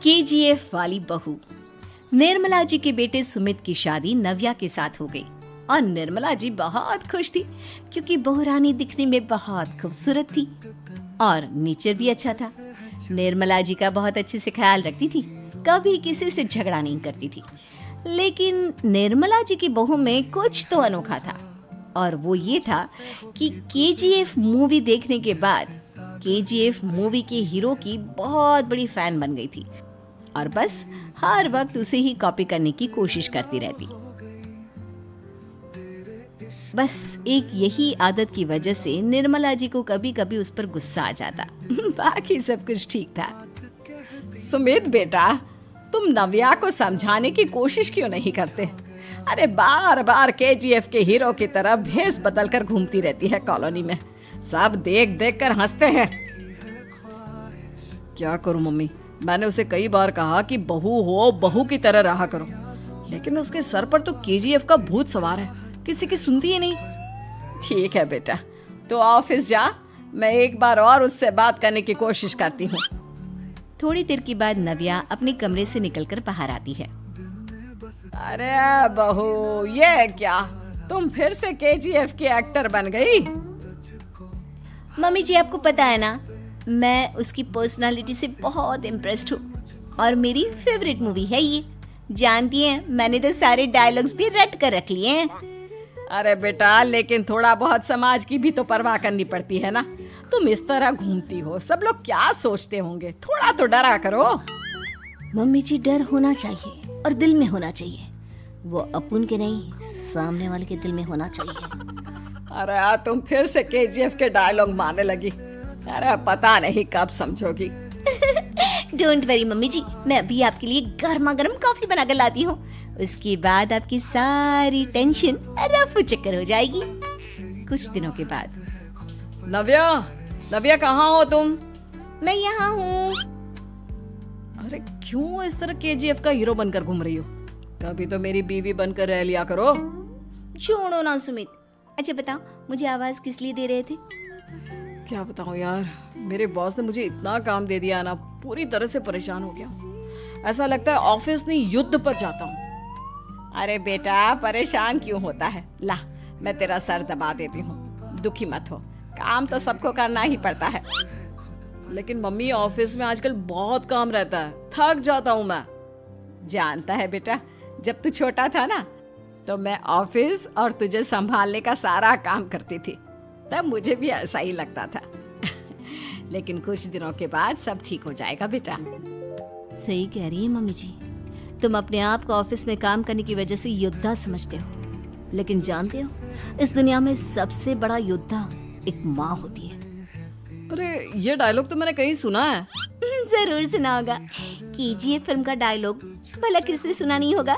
KGF वाली बहू। निर्मला जी के बेटे सुमित की शादी नव्या के साथ हो गई और निर्मला जी बहुत खुश थी क्योंकि बहू रानी दिखने में बहुत खूबसूरत थी और नेचर भी अच्छा था। निर्मला जी का बहुत अच्छे से ख्याल रखती थी, कभी किसी से झगड़ा नहीं करती थी। लेकिन निर्मला जी की बहू में कुछ तो अनोखा था और वो ये था कि केजीएफ मूवी देखने के बाद केजीएफ मूवी के हीरो की बहुत बड़ी फैन बन गई थी और बस हर वक्त उसे ही कॉपी करने की कोशिश करती रहती। बस एक यही आदत की वजह से निर्मला जी को कभी कभी उस पर गुस्सा आ जाता। बाकी सब कुछ ठीक था। सुमित बेटा, तुम नव्या को समझाने की कोशिश क्यों नहीं करते? अरे बार बार केजीएफ के हीरो की तरह भेस बदल कर घूमती रहती है कॉलोनी में। सब देख देख कर हंसते हैं। क्या करूं मम्मी, मैंने उसे कई बार कहा कि बहू हो, बहू की तरह रहा करो, लेकिन उसके सर पर तो केजीएफ का भूत सवार है, किसी की सुनती ही नहीं। ठीक है बेटा, तो ऑफिस जा, मैं एक बार और उससे बात करने की कोशिश करती हूँ। थोड़ी देर के बाद नव्या अपने कमरे से निकलकर बाहर आती है। अरे बहू, ये क्या, तुम फिर से केजीएफ की एक्टर बन गई? मम्मी जी, आपको पता है ना, मैं उसकी पर्सनालिटी से बहुत इम्प्रेस्ड हूँ और मेरी फेवरेट मूवी है ये। जानती हैं, मैंने तो सारे डायलॉग्स भी रट कर रख लिए हैं। अरे बेटा, लेकिन थोड़ा बहुत समाज की भी तो परवाह करनी पड़ती है ना। तुम इस तरह घूमती हो, सब लोग क्या सोचते होंगे, थोड़ा तो डरा करो। मम्मी जी, डर होना चाहिए और दिल में होना चाहिए। वो अपुन के नहीं, सामने वाले के दिल में होना चाहिए। अरे तुम फिर से केजीएफ के डायलॉग मारने लगी। अरे पता नहीं कब समझोगी। डोंट वरी मम्मी जी, मैं अभी आपके लिए गर्मा गर्म कॉफी बना कर लाती हूँ। उसके बाद आपकी सारी टेंशन रफू चक्कर हो जाएगी। कुछ दिनों के बाद। नव्या, नव्या कहाँ हो तुम? मैं यहाँ हूँ। अरे क्यों इस तरह केजीएफ का हीरो बनकर घूम रही हो? कभी तो मेरी बीवी बनकर रह लिया करो। छोड़ो ना सुमित। अच्छा बताओ, मुझे आवाज किस लिए दे रहे थे? क्या बताऊं यार, मेरे बॉस ने मुझे इतना काम दे दिया ना, पूरी तरह से परेशान हो गया। ऐसा लगता है ऑफिस नहीं, युद्ध पर जाता हूँ। अरे बेटा, परेशान क्यों होता है? ला, मैं तेरा सर दबा देती हूँ, दुखी मत हो। काम तो सबको करना ही पड़ता है। लेकिन मम्मी, ऑफिस में आजकल बहुत काम रहता है, थक जाता हूँ मैं। जानता है बेटा, जब तू छोटा था ना, तो मैं ऑफिस और तुझे संभालने का सारा काम करती थी, तब मुझे भी ऐसा ही लगता था। लेकिन कुछ दिनों के बाद सब ठीक हो जाएगा बेटा। सही कह रही है मम्मी जी, तुम अपने आप को ऑफिस में काम करने की वजह से योद्धा समझते हो, लेकिन जानते हो, इस दुनिया में सबसे बड़ा योद्धा एक माँ होती है। अरे ये डायलॉग तो मैंने कहीं सुना है। जरूर सुना होगा। केजीएफ फिल्म का डायलॉग भला किसने सुना नहीं होगा?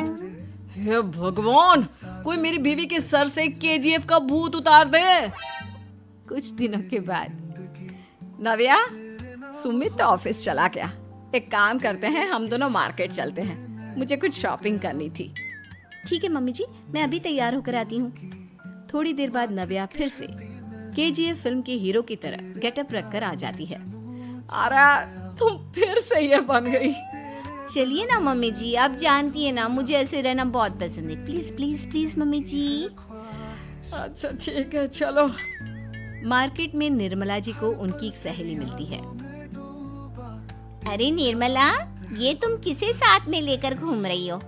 हे भगवान, कोई मेरी बीवी के सर से केजीएफ का भूत उतार दे। कुछ दिनों के बाद। नव्या, सुमित तो ऑफिस चला गया। एक काम करते हैं, हम दोनों मार्केट चलते हैं, मुझे कुछ शॉपिंग करनी थी। ठीक है मम्मी जी, मैं अभी तैयार होकर आती हूँ। थोड़ी देर बाद नव्या फिर से केजीएफ फिल्म के हीरो की तरह गेटअप रखकर आ जाती है। अरे तुम फिर से ये बन गई। चलिए ना मम्मी जी, आप जानती है ना, मुझे ऐसे रहना बहुत पसंद है। प्लीज प्लीज प्लीज मम्मी जी। अच्छा ठीक है, चलो। मार्केट में निर्मला जी को उनकी एक सहेली मिलती है। अरे निर्मला, ये तुम किसे साथ में लेकर घूम रही हो?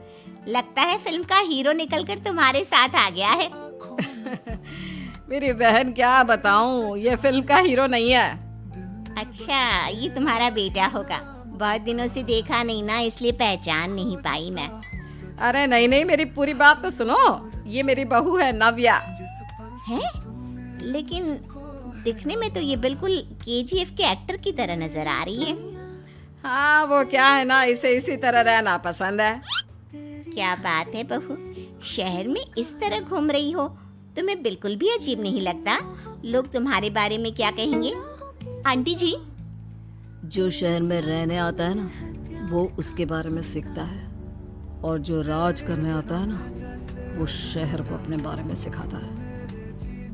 लगता है फिल्म का हीरो निकलकर तुम्हारे साथ आ गया है। मेरी बहन, क्या बताऊं, ये फिल्म का हीरो नहीं है। अच्छा, ये तुम्हारा बेटा होगा। बहुत दिनों से देखा नहीं ना, इसलिए पहचान नहीं पाई मैं। अरे नहीं नहीं, मेरी पूरी बात तो सुनो। ये मेरी बहू है नव्या। है? लेकिन दिखने में तो ये बिल्कुल केजीएफ के एक्टर की तरह नजर आ रही है। हाँ, वो क्या है ना, इसे इसी तरह रहना पसंद है। क्या बात है बहू, शहर में इस तरह घूम रही हो, तुम्हें बिल्कुल भी अजीब नहीं लगता? लोग तुम्हारे बारे में क्या कहेंगे? आंटी जी, जो शहर में रहने आता है ना, वो उसके बारे में सीखता है, और जो राज करने आता है ना, वो शहर को अपने बारे में सिखाता है।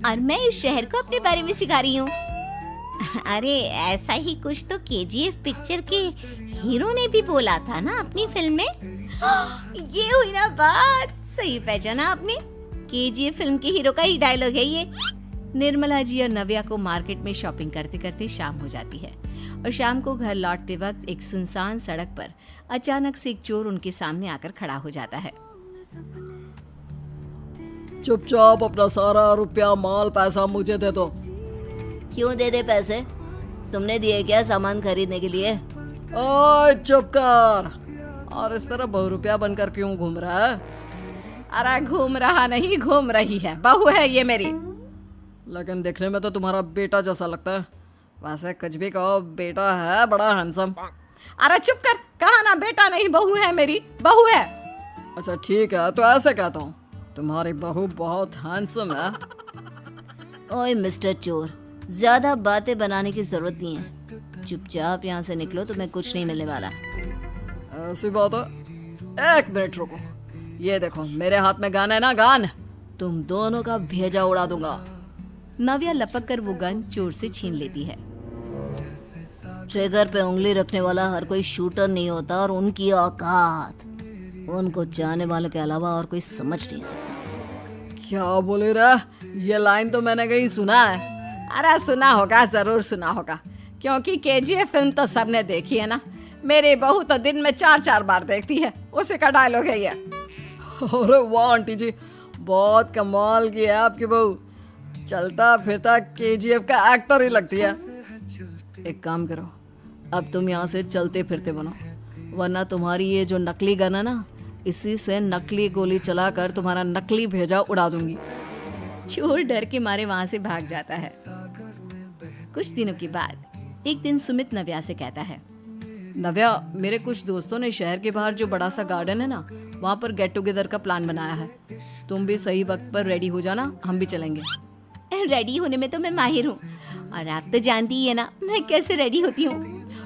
और मैं इस शहर को अपने बारे में सिखा रही हूँ। अरे ऐसा ही कुछ तो केजीएफ पिक्चर के हीरो ने भी बोला था ना अपनी फिल्म में। ये हुई ना बात, सही पहचाना आपने। केजीएफ फिल्म के हीरो का ही डायलॉग है ये। निर्मला जी और नव्या को मार्केट में शॉपिंग करते करते शाम हो जाती है और शाम को घर लौटते वक्त एक सुनसान सड़क पर अचानक से एक चोर उनके सामने आकर खड़ा हो जाता है। चुपचाप अपना सारा रुपया माल पैसा मुझे दे दो। क्यों दे दे पैसे? तुमने दिए क्या सामान खरीदने के लिए? ओए चुप कर। और इस तरह बहुरुपया बनकर क्यों घूम रहा है? अरे घूम रहा नहीं, घूम रही है, बहू है ये मेरी। लेकिन देखने में तो तुम्हारा बेटा जैसा लगता है। वैसे कुछ भी कहो, बेटा है बड़ा हैंडसम। अरे चुप कर, कहा ना बेटा नहीं बहू है मेरी, बहू है। अच्छा ठीक है, तो ऐसे कहता हूँ, तुम्हारी बहू बहुत हैंडसम है। ओए मिस्टर चोर, ज्यादा बातें बनाने की जरूरत नहीं है। चुपचाप यहाँ से निकलो, तुम्हें कुछ नहीं मिलने वाला। ऐसी बात है? एक मिनट रुको, ये देखो मेरे हाथ में गन है ना, गन। तुम दोनों का भेजा उड़ा दूंगा। नव्या लपक कर वो गन चोर से छीन लेती है। ट्रिगर पे उंगली रखने वाला हर कोई शूटर नहीं होता और उनकी औकात उनको चाहने वालों के अलावा और कोई समझ नहीं सकता। क्या बोले रे? ये लाइन तो मैंने कहीं सुना है। अरे सुना होगा, जरूर सुना होगा, क्योंकि केजीएफ फिल्म तो सबने देखी है ना। मेरी बहू तो दिन में 4-4 बार देखती है, उसी का डायलॉग है ये। अरे वाह आंटी जी, बहुत कमाल की है आपकी बहू। चलता फिरता केजीएफ का एक्टर ही लगती है। एक काम करो, अब तुम यहाँ से चलते फिरते बनो, वरना तुम्हारी ये जो नकली गन है ना, इसी से नकली गोली चलाकर तुम्हारा नकली भेजा उड़ा दूंगी। चोर डर के मारे वहां से भाग जाता है। कुछ दिनों के बाद एक दिन सुमित नव्या से कहता है, नव्या, मेरे कुछ दोस्तों ने शहर के बाहर जो बड़ा सा गार्डन है ना, वहाँ पर गेट टुगेदर का प्लान बनाया है। तुम भी सही वक्त पर रेडी हो जाना, हम भी चलेंगे। रेडी होने में तो मैं माहिर हूँ, और आप तो जानती ही है ना मैं कैसे रेडी होती हूँ।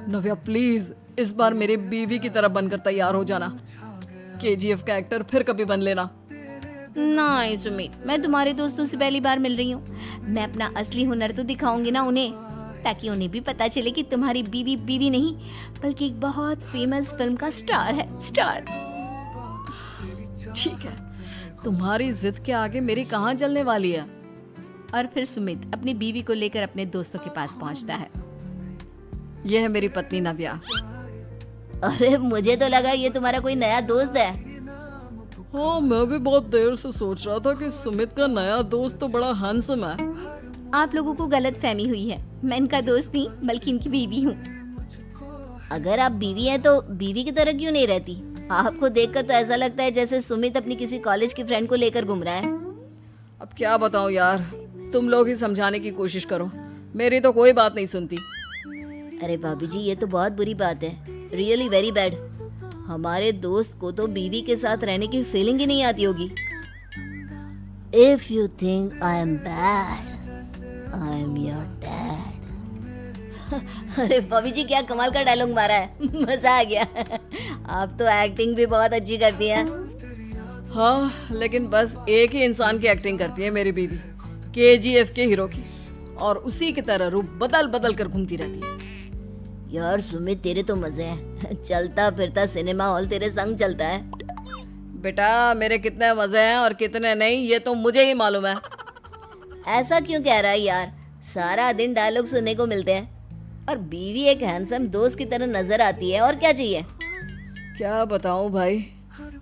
नव्या प्लीज, इस बार मेरी बीवी की तरह बनकर तैयार हो जाना। केजीएफ का एक्टर फिर कभी बन लेना। नहीं सुमित, मैं तुम्हारे दोस्तों से पहली बार मिल रही हूँ। मैं अपना असली हुनर तो दिखाऊंगी ना उन्हें, ताकि उन्हें भी पता चले कि तुम्हारी बीवी बीवी नहीं बल्कि एक बहुत फेमस फिल्म का स्टार है, स्टार। ठीक है, तुम्हारी जिद के आगे मेरी कहाँ चलने वाली है। और फिर सुमित अपनी बीवी को लेकर अपने दोस्तों के पास पहुंचता है। यह है मेरी पत्नी नव्या। अरे मुझे तो लगा ये तुम्हारा कोई नया दोस्त है। हाँ, मैं भी बहुत देर से सोच रहा था कि सुमित का नया दोस्त तो बड़ा हैंडसम है। आप लोगों को गलत फहमी हुई है, मैं इनका दोस्त नहीं बल्कि इनकी बीवी हूँ। अगर आप बीवी हैं तो बीवी की तरह क्यों नहीं रहती? आपको देखकर तो ऐसा लगता है जैसे सुमित अपनी किसी कॉलेज की फ्रेंड को लेकर घूम रहा है। अब क्या बताऊं यार, तुम लोग ही समझाने की कोशिश करो, मेरी तो कोई बात नहीं सुनती। अरे भाभी जी, ये तो बहुत बुरी बात है, रियली वेरी बैड। हमारे दोस्त को तो बीवी के साथ रहने की फीलिंग ही नहीं आती होगी। If you think I am bad, I am your dad. अरे भाभी जी, क्या कमाल का डायलॉग मारा है, मजा आ गया। आप तो एक्टिंग भी बहुत अच्छी करती हैं। हाँ, लेकिन बस एक ही इंसान की एक्टिंग करती है मेरी बीवी, केजीएफ के हीरो की, और उसी की तरह रूप बदल बदल कर घूमती रहती है। यार सुमित, तेरे तो मजे हैं, चलता फिरता सिनेमा हॉल तेरे संग चलता है। बेटा, मेरे कितने मजे हैं और कितने नहीं ये तो मुझे ही मालूम है। ऐसा क्यों कह रहा है यार? सारा दिन डायलॉग सुनने को मिलते हैं और बीवी एक हैंडसम दोस्त की तरह नजर आती है, और क्या चाहिए? क्या बताऊं भाई,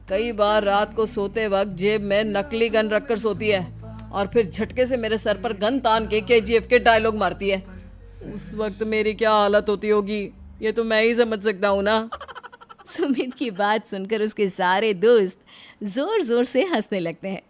कई बार रात को सोते वक्त जेब में नकली गन रखकर सोती है और फिर झटके से मेरे सर पर गन तान के केजीएफ के डायलॉग मारती है। उस वक्त मेरी क्या हालत होती होगी ये तो मैं ही समझ सकता हूँ ना। सुमित की बात सुनकर उसके सारे दोस्त जोर जोर से हंसने लगते हैं।